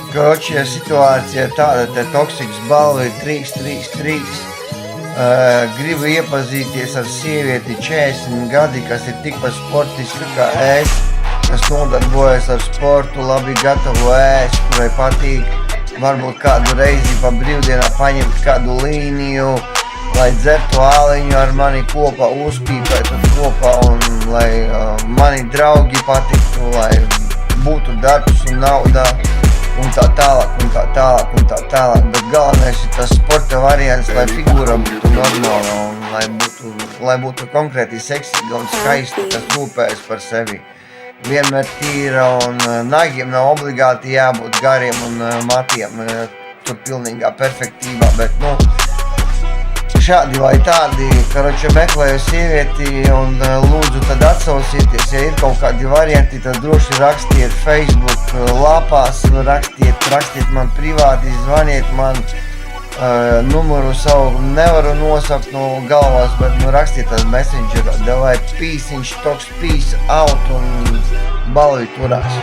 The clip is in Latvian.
Kroči, ja situācija ir tāda, te toksiks balva ir 3-3-3. Gribu iepazīties ar sievieti 40 gadi, kas ir tikpat sportiska kā es, kas nodarbojas ar sportu, labi gatavo ēst, kurai patīk varbūt kādu reizi pa brīvdienā paņemt kādu līniju, lai dzertu āliņu ar mani kopā, uzpīpētu kopā un lai mani draugi patiktu, lai būtu darbs un nauda. Un tā tālāk, bet galvenais ir tas sporta variants, lai figūra būtu normāla un lai būtu konkrēti seksīga un skaista, kas rūpējas par sevi. Vienmēr tīra un nagiem nav obligāti jābūt gariem un matiem, tur pilnīgā perfektībā, bet šādi vai tādi, karoči meklēju sievieti un lūdzu tad atsaucieties, ja ir kaut kādi varianti, tad droši rakstiet Facebook lapās, rakstiet man privāti, zvaniet man, numuru savu nevaru nosaukt no galvās, bet rakstiet tad messengerā, davai peace out un balvi turās.